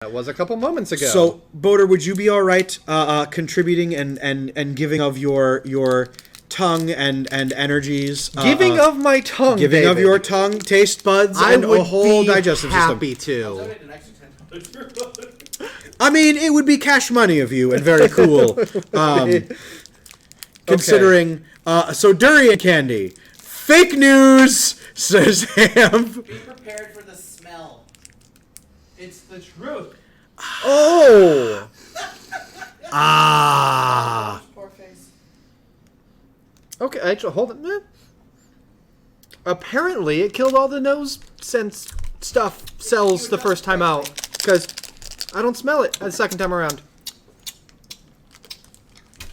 That was a couple moments ago. So, Boater, would you be all right contributing and giving of your tongue and energies? Giving of my tongue, giving David. of your tongue, taste buds, and a whole digestive happy system. to. I mean, it would be cash money of you and very cool. Considering, so Durian candy, fake news, says Ham. Be prepared for the smell. It's the truth. Oh! Poor face. Okay, actually, hold it. Apparently, it killed all the nose sense cells the first time out. Because I don't smell it the second time around.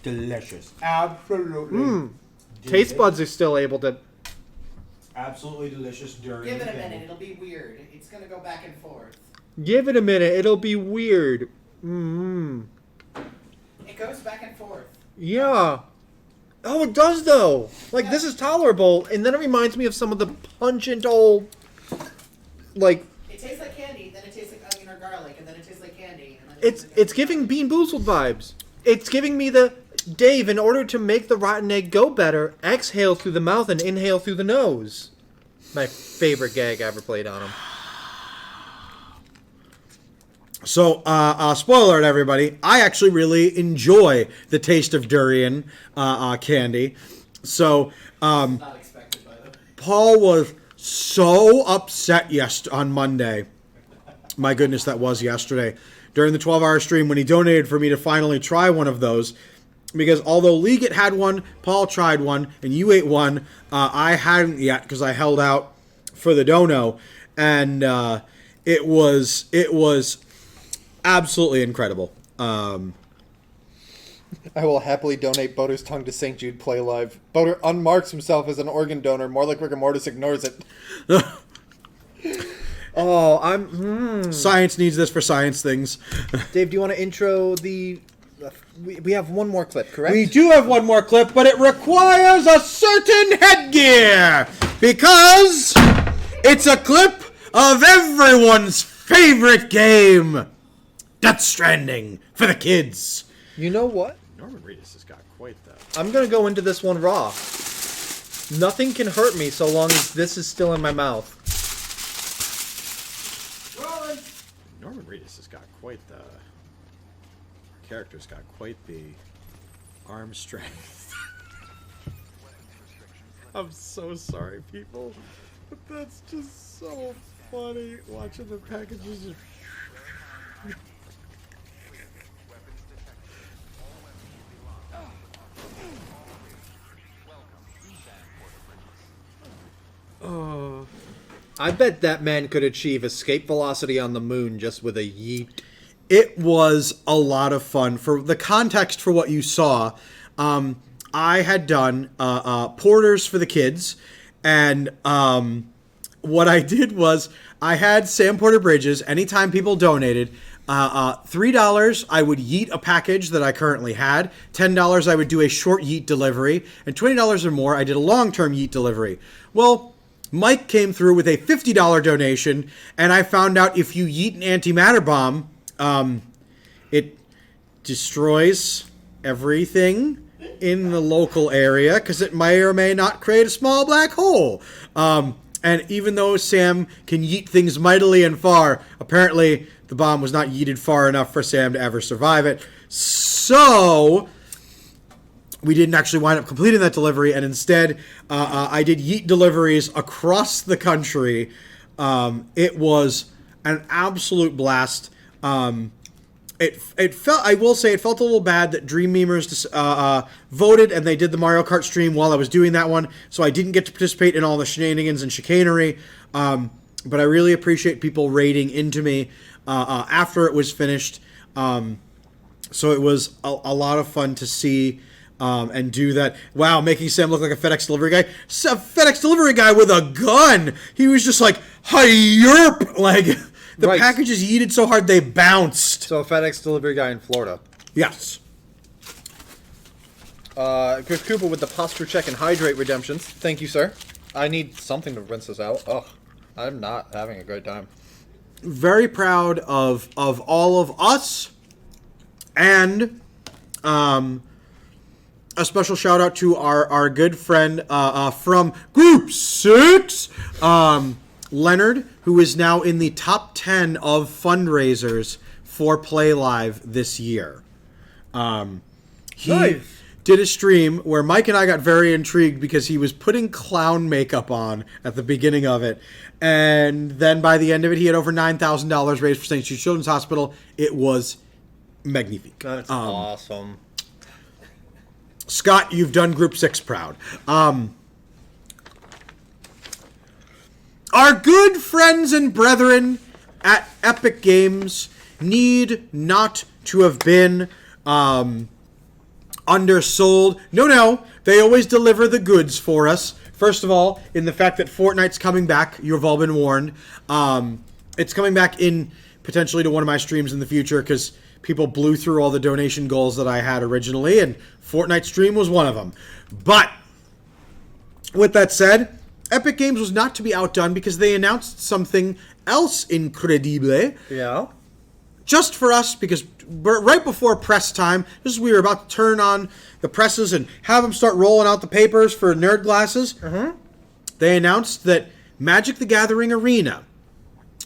Delicious. Absolutely. Taste buds are still able to... Absolutely delicious Durian. Give it a minute. It'll be weird. It's going to go back and forth. Give it a minute, it'll be weird. Mm-hmm. It goes back and forth. Yeah. Oh, it does, though. Like, this is tolerable, and then it reminds me of some of the pungent old... Like... It tastes like candy, then it tastes like onion or garlic, and then it tastes like candy. And then It's giving Bean Boozled vibes. It's giving me the... Dave, in order to make the rotten egg go better, exhale through the mouth and inhale through the nose. My favorite gag I ever played on him. So, spoiler alert, everybody. I actually really enjoy the taste of durian candy. So, not expected, by the way. Paul was so upset on Monday. My goodness, that was yesterday. During the 12-hour stream when he donated for me to finally try one of those. Because although Leggett had one, Paul tried one, and you ate one, I hadn't yet because I held out for the dono. And it was absolutely incredible. I will happily donate Boater's tongue to St. Jude Play Live. Boater unmarks himself as an organ donor. More like Rigor Mortis ignores it. Oh, I'm... Science needs this for science things. Dave, do you want to intro the... We have one more clip, correct? We do have one more clip, but it requires a certain headgear. Because it's a clip of everyone's favorite game. Death Stranding for the kids. You know what? Norman Reedus has got quite the... I'm going to go into this one raw. Nothing can hurt me so long as this is still in my mouth. Norman Reedus has got quite the... Character's got quite the arm strength. I'm so sorry, people. But that's just so funny watching the packages just... Oh, I bet that man could achieve escape velocity on the moon just with a yeet. It was a lot of fun. For the context for what you saw, I had done porters for the kids, and what I did was I had Sam Porter Bridges. Anytime people donated, $3 I would yeet a package that I currently had. $10 I would do a short yeet delivery, and $20 or more I did a long-term yeet delivery. Well, Mike came through with a $50 donation, and I found out if you yeet an antimatter bomb, it destroys everything in the local area because it may or may not create a small black hole. And even though Sam can yeet things mightily and far, apparently the bomb was not yeeted far enough for Sam to ever survive it. So we didn't actually wind up completing that delivery, and instead I did yeet deliveries across the country. It was an absolute blast. It felt, I will say, it felt a little bad that Dream Memers voted and they did the Mario Kart stream while I was doing that one, so I didn't get to participate in all the shenanigans and chicanery. But I really appreciate people raiding into me after it was finished. So it was a lot of fun to see and do that. Wow, making Sam look like a FedEx delivery guy. A FedEx delivery guy with a gun. He was just like, hi-yerp, like... The packages yeeted so hard they bounced. So a FedEx delivery guy in Florida. Yes. Chris Cooper with the posture check and hydrate redemptions. Thank you, sir. I need something to rinse this out. Ugh, I'm not having a good time. very proud of all of us, and a special shout out to our good friend from Group 6, Leonard, who is now in the top 10 of fundraisers for Play Live this year. He Nice. did a stream where Mike and I got very intrigued because he was putting clown makeup on at the beginning of it. And then by the end of it, he had over $9,000 raised for St. Jude Children's Hospital. It was magnifique. That's awesome. Scott, you've done Group 6 proud. Our good friends and brethren at Epic Games need not to have been undersold. No, they always deliver the goods for us. First of all, in the fact that Fortnite's coming back, you've all been warned. It's coming back in potentially to one of my streams in the future because people blew through all the donation goals that I had originally, and Fortnite stream was one of them. But with that said, Epic Games was not to be outdone because they announced something else incredible. Yeah. Just for us, because right before press time, just as we were about to turn on the presses and have them start rolling out the papers for nerd glasses, they announced that Magic the Gathering Arena,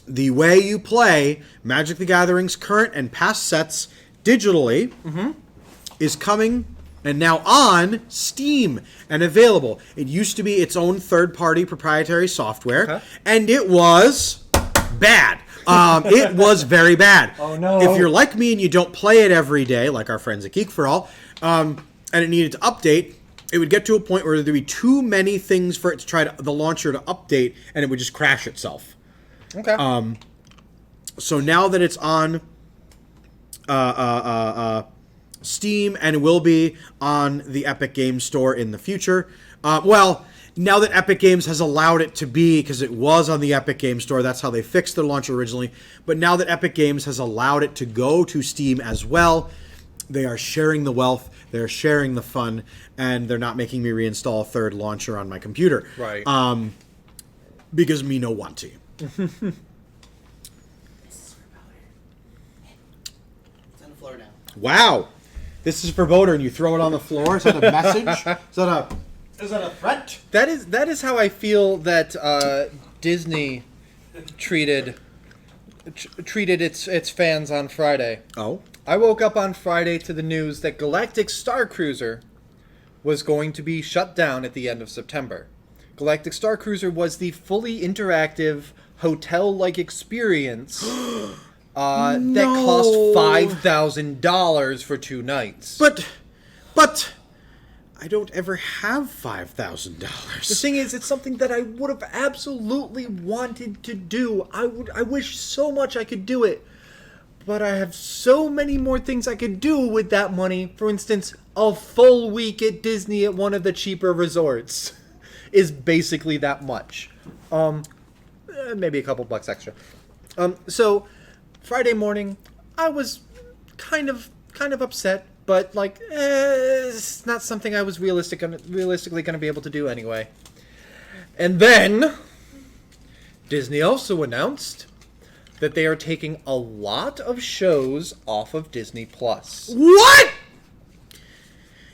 the way you play Magic the Gathering's current and past sets digitally, is coming and now on Steam and available. It used to be its own third-party proprietary software, and it was bad. It was very bad. Oh, no. If you're like me and you don't play it every day, like our friends at Geek for All, and it needed to update, it would get to a point where there'd be too many things for it to try to the launcher to update, and it would just crash itself. Okay. So now that it's on Steam and will be on the Epic Games Store in the future, now that Epic Games has allowed it to be, because it was on the Epic Games Store, that's how they fixed their launcher originally, but now that Epic Games has allowed it to go to Steam as well, they are sharing the wealth, they're sharing the fun, and they're not making me reinstall a third launcher on my computer. Right. Because me no want to. It's on the floor now. Wow. This is for Boater, and you throw it on the floor? Is that a message? Is that a threat? That is how I feel that Disney treated its fans on Friday. Oh? I woke up on Friday to the news that Galactic Star Cruiser was going to be shut down at the end of September. Galactic Star Cruiser was the fully interactive hotel-like experience that cost $5,000 for 2 nights. But I don't ever have $5,000. The thing is, it's something that I would have absolutely wanted to do. I wish so much I could do it. But I have so many more things I could do with that money. For instance, a full week at Disney at one of the cheaper resorts is basically that much. Maybe a couple bucks extra. So Friday morning, I was kind of upset, but it's not something I was realistically going to be able to do anyway. And then Disney also announced that they are taking a lot of shows off of Disney Plus. What?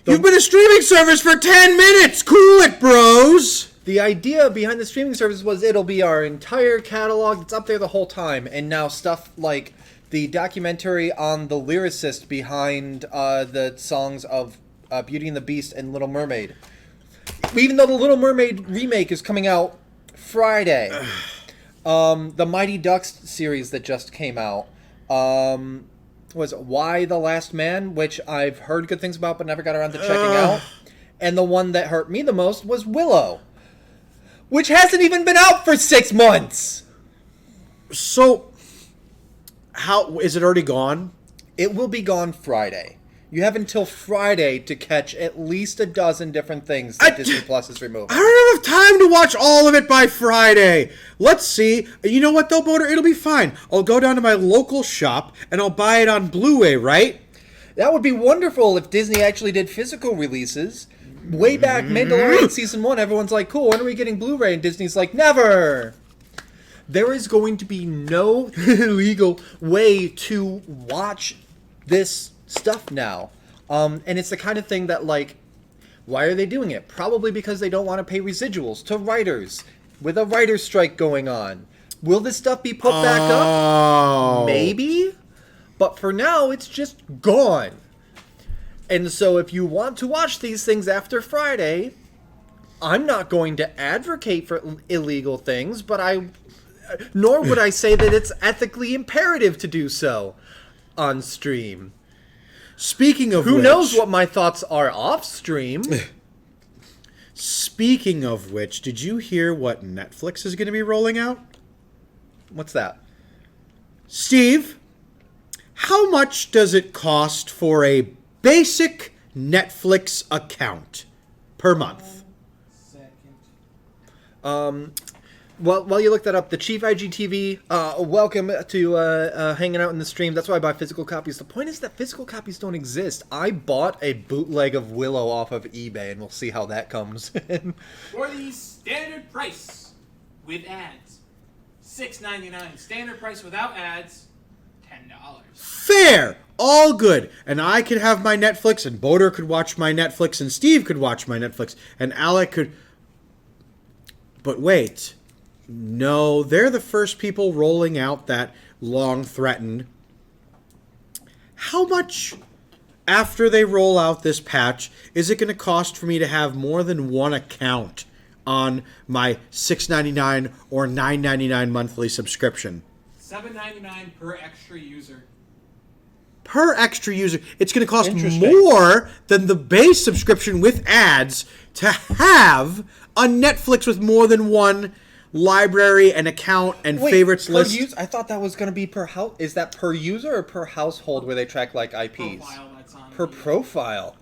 You've been a streaming service for 10 minutes! Cool it, bros! The idea behind the streaming service was it'll be our entire catalog. It's up there the whole time. And now stuff like the documentary on the lyricist behind the songs of Beauty and the Beast and Little Mermaid. Even though the Little Mermaid remake is coming out Friday. The Mighty Ducks series that just came out was Why the Last Man, which I've heard good things about but never got around to checking out. And the one that hurt me the most was Willow, which hasn't even been out for 6 months. So, how is it already gone? It will be gone Friday. You have until Friday to catch at least a dozen different things that Disney Plus is removing. I don't have time to watch all of it by Friday. Let's see. You know what, though, Boater? It'll be fine. I'll go down to my local shop, and I'll buy it on Blu-ray, right? That would be wonderful if Disney actually did physical releases. Way back, Mandalorian Season 1, everyone's like, cool, when are we getting Blu-ray? And Disney's like, never! There is going to be no legal way to watch this stuff now. And it's the kind of thing that, like, why are they doing it? Probably because they don't want to pay residuals to writers with a writer's strike going on. Will this stuff be put back up? Maybe. But for now, it's just gone. And so if you want to watch these things after Friday, I'm not going to advocate for illegal things, but nor would I say that it's ethically imperative to do so on stream. Speaking of Who which, knows what my thoughts are off stream? Speaking of which, did you hear what Netflix is going to be rolling out? What's that? Steve, how much does it cost for a basic Netflix account per month? Well, while you look that up, the Chief IGTV, welcome to hanging out in the stream. That's why I buy physical copies. The point is that physical copies don't exist. I bought a bootleg of Willow off of eBay, and we'll see how that comes in. For the standard price with ads, $6.99. Standard price without ads, $10. Fair! All good. And I could have my Netflix, and Boder could watch my Netflix, and Steve could watch my Netflix, and Alec could... But wait... No, they're the first people rolling out that long-threatened. How much, after they roll out this patch, is it going to cost for me to have more than one account on my $6.99 or $9.99 monthly subscription? $7.99 per extra user. Per extra user. It's going to cost Interesting. more than the base subscription with ads to have a Netflix with more than one library and account and favorites list. I thought that was going to be per house. Is that per user or per household where they track like IPs? Profile that's on Per the- profile.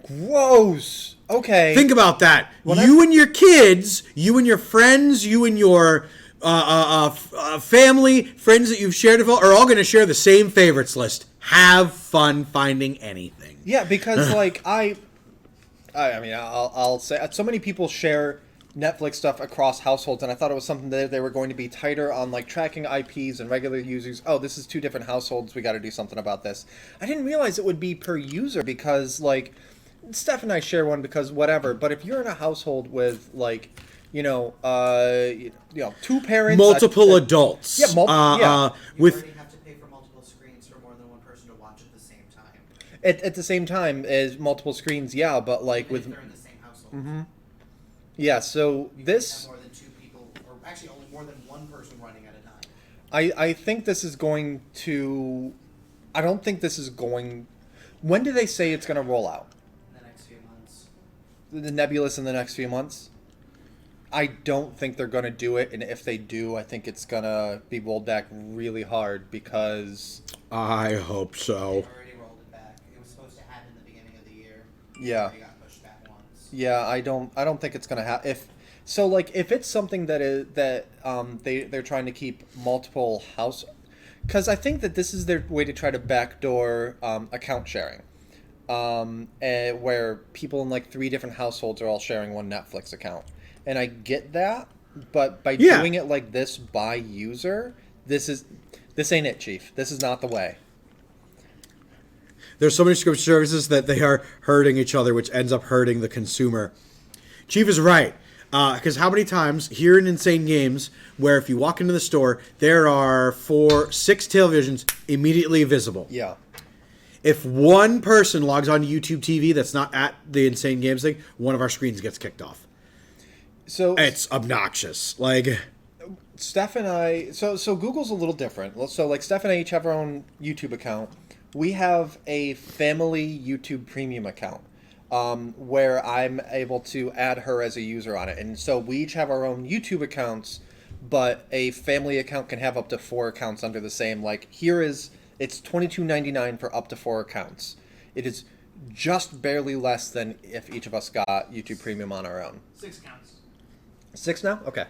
Gross. Okay. Think about that. You and your kids, you and your friends, you and your family, friends that you've shared are all going to share the same favorites list. Have fun finding anything. Yeah, because like I mean, I'll say so many people share Netflix stuff across households, and I thought it was something that they were going to be tighter on, like tracking IPs and regular users. Oh, this is two different households. We got to do something about this. I didn't realize it would be per user because, like, Steph and I share one because whatever. But if you're in a household with like, two parents, Multiple adults. Yeah, You with already have to pay for multiple screens for more than one person to watch at the same time. at the same time as multiple screens, yeah. But like Even if with they're in the same household. yeah, so You this. can't have more than two people, or actually only more than one person running at a time. I think this is going to... I don't think this is going... When do they say it's going to roll out? In the next few months. The Nebulous in the next few months? I don't think they're going to do it, and if they do, I think it's going to be rolled back really hard because... I hope so. They've already rolled it back. It was supposed to happen in the beginning of the year. Yeah. It already got pushed back once. Yeah, I don't think it's going to happen. If it's something they're trying to keep multiple house... Because I think that this is their way to try to backdoor account sharing. Where people in like 3 different households are all sharing one Netflix account. And I get that, but by doing it like this by user, this ain't it, Chief. This is not the way. There's so many subscription services that they are hurting each other, which ends up hurting the consumer. Chief is right. Because how many times here in Insane Games, where if you walk into the store, there are 6 televisions immediately visible. Yeah. If one person logs on YouTube TV that's not at the Insane Games thing, one of our screens gets kicked off. So It's obnoxious. Like, Steph and I, so Google's a little different. So like Steph and I each have our own YouTube account. We have a family YouTube premium account where I'm able to add her as a user on it. And so we each have our own YouTube accounts, but a family account can have up to 4 accounts under the same. Like it's $22.99 for up to 4 accounts. It is just barely less than if each of us got YouTube premium on our own. 6 counts. 6 now? Okay.